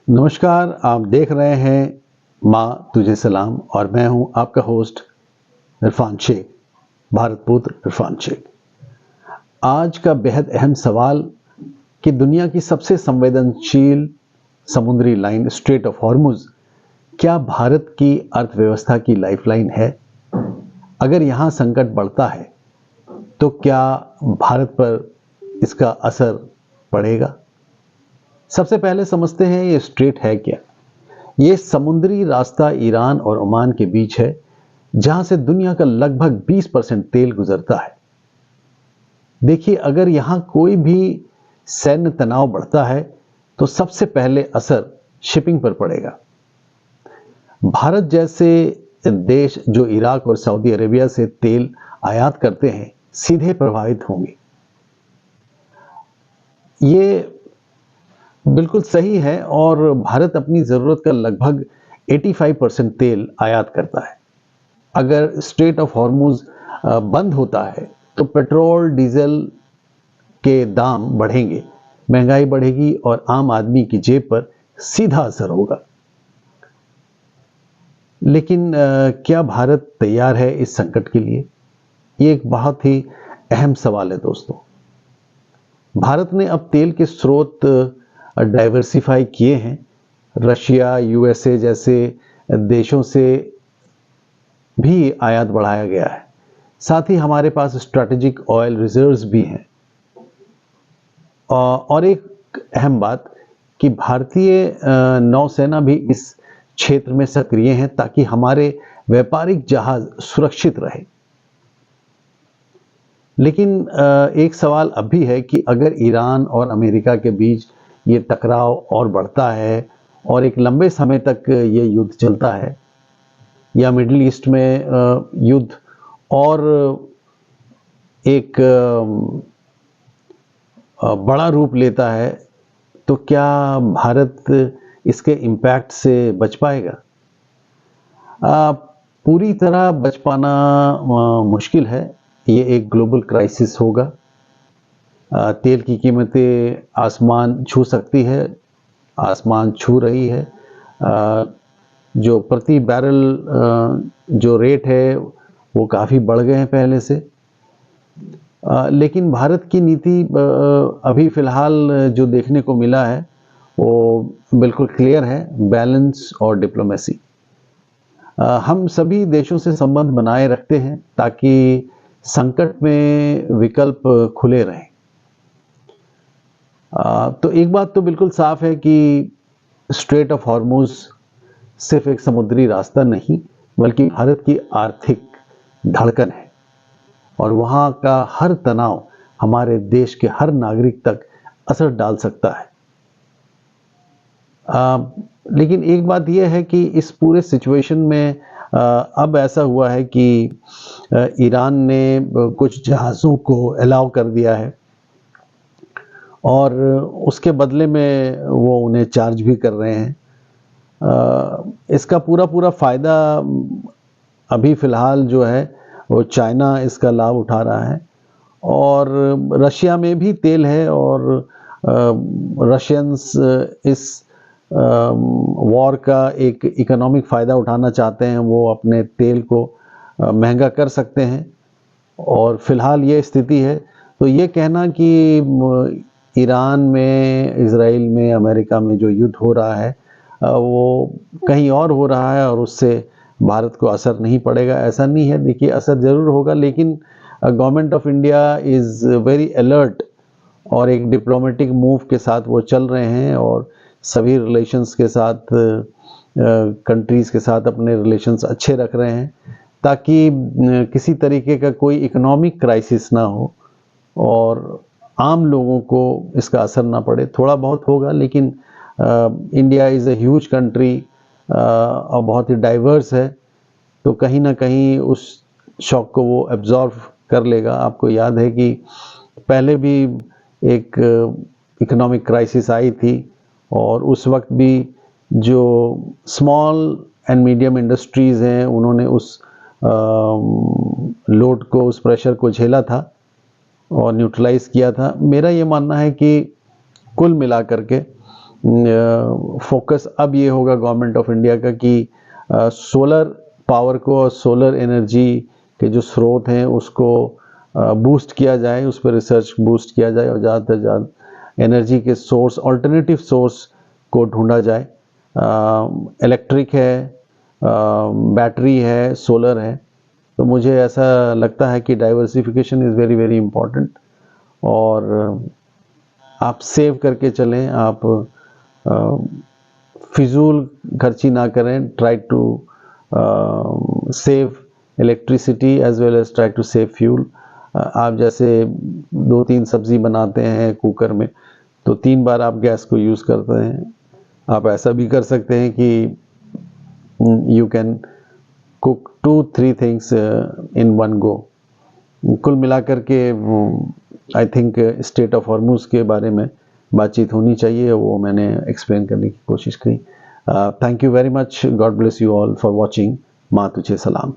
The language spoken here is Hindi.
नमस्कार, आप देख रहे हैं माँ तुझे सलाम और मैं हूं आपका होस्ट इरफान शेख, भारत पुत्र इरफान शेख। आज का बेहद अहम सवाल कि दुनिया की सबसे संवेदनशील समुद्री लाइन स्ट्रेट ऑफ हॉर्मुज क्या भारत की अर्थव्यवस्था की लाइफलाइन है? अगर यहाँ संकट बढ़ता है तो क्या भारत पर इसका असर पड़ेगा? सबसे पहले समझते हैं ये स्ट्रेट है क्या। ये समुद्री रास्ता ईरान और ओमान के बीच है, जहां से दुनिया का लगभग 20% तेल गुजरता है। देखिए, अगर यहां कोई भी सैन्य तनाव बढ़ता है तो सबसे पहले असर शिपिंग पर पड़ेगा। भारत जैसे देश जो इराक और सऊदी अरेबिया से तेल आयात करते हैं, सीधे प्रभावित होंगे। ये बिल्कुल सही है और भारत अपनी ज़रूरत का लगभग 85% तेल आयात करता है। अगर स्ट्रेट ऑफ हॉर्मुज बंद होता है तो पेट्रोल, डीजल के दाम बढ़ेंगे, महंगाई बढ़ेगी और आम आदमी की जेब पर सीधा असर होगा। लेकिन क्या भारत तैयार है इस संकट के लिए? ये एक बहुत ही अहम सवाल है दोस्तों। भारत ने अब तेल के स्रोत डाइवर्सिफाई किए हैं। रशिया, यूएसए जैसे देशों से भी आयात बढ़ाया गया है। साथ ही हमारे पास स्ट्रैटेजिक ऑयल रिजर्व्स भी हैं। और एक अहम बात कि भारतीय नौसेना भी इस क्षेत्र में सक्रिय हैं ताकि हमारे व्यापारिक जहाज सुरक्षित रहे। लेकिन एक सवाल अब भी है कि अगर ईरान और अमेरिका के बीच ये टकराव और बढ़ता है और एक लंबे समय तक ये युद्ध चलता है या मिडिल ईस्ट में युद्ध और एक बड़ा रूप लेता है, तो क्या भारत इसके इम्पैक्ट से बच पाएगा? पूरी तरह बच पाना मुश्किल है। ये एक ग्लोबल क्राइसिस होगा। तेल की कीमतें आसमान छू सकती है, आसमान छू रही है। जो प्रति बैरल जो रेट है वो काफ़ी बढ़ गए हैं पहले से। लेकिन भारत की नीति अभी फ़िलहाल जो देखने को मिला है वो बिल्कुल क्लियर है, बैलेंस और डिप्लोमेसी। हम सभी देशों से संबंध बनाए रखते हैं ताकि संकट में विकल्प खुले रहें। तो एक बात तो बिल्कुल साफ है कि स्ट्रेट ऑफ हॉर्मुज सिर्फ एक समुद्री रास्ता नहीं बल्कि भारत की आर्थिक धड़कन है और वहाँ का हर तनाव हमारे देश के हर नागरिक तक असर डाल सकता है। लेकिन एक बात यह है कि इस पूरे सिचुएशन में अब ऐसा हुआ है कि ईरान ने कुछ जहाज़ों को अलाउ कर दिया है और उसके बदले में वो उन्हें चार्ज भी कर रहे हैं। इसका पूरा फ़ायदा अभी फ़िलहाल जो है वो चाइना इसका लाभ उठा रहा है और रशिया में भी तेल है और रशियंस इस वॉर का एक इकोनॉमिक फ़ायदा उठाना चाहते हैं। वो अपने तेल को महंगा कर सकते हैं और फ़िलहाल ये स्थिति है। तो ये कहना कि ईरान में, इज़राइल में, अमेरिका में जो युद्ध हो रहा है वो कहीं और हो रहा है और उससे भारत को असर नहीं पड़ेगा, ऐसा नहीं है। देखिए, असर ज़रूर होगा, लेकिन government of India is very alert और एक डिप्लोमेटिक मूव के साथ वो चल रहे हैं और सभी रिलेशंस के साथ, कंट्रीज़ के साथ अपने रिलेशंस अच्छे रख रहे हैं ताकि किसी तरीके का कोई इकोनॉमिक क्राइसिस ना हो और आम लोगों को इसका असर ना पड़े। थोड़ा बहुत होगा, लेकिन India is a huge country और बहुत ही डाइवर्स है, तो कहीं ना कहीं उस शॉक को वो एब्जॉर्व कर लेगा। आपको याद है कि पहले भी एक इकोनॉमिक क्राइसिस आई थी और उस वक्त भी जो स्मॉल एंड मीडियम इंडस्ट्रीज़ हैं उन्होंने उस लोड को, उस प्रेशर को झेला था और न्यूट्रलाइज़ किया था। मेरा ये मानना है कि कुल मिलाकर के फोकस अब ये होगा गवर्नमेंट ऑफ इंडिया का कि सोलर पावर को और सोलर एनर्जी के जो स्रोत हैं उसको बूस्ट किया जाए, उस पर रिसर्च बूस्ट किया जाए और ज़्यादा से ज़्यादा एनर्जी के सोर्स, अल्टरनेटिव सोर्स को ढूंढा जाए। इलेक्ट्रिक है, बैटरी है, सोलर है, तो मुझे ऐसा लगता है कि diversification is very very important. और आप सेव करके चलें, आप फिजूल खर्ची ना करें, try to save electricity as well as try to save fuel. आप जैसे 2-3 सब्जी बनाते हैं कुकर में, तो 3 बार आप गैस को यूज़ करते हैं। आप ऐसा भी कर सकते हैं कि you can cook 2-3 things in one go. कुल मिलाकर के I think state of Hormuz के बारे में बातचीत होनी चाहिए, वो मैंने एक्सप्लेन करने की कोशिश की। Thank you very much, God bless you all for watching. माँ तुझे सलाम।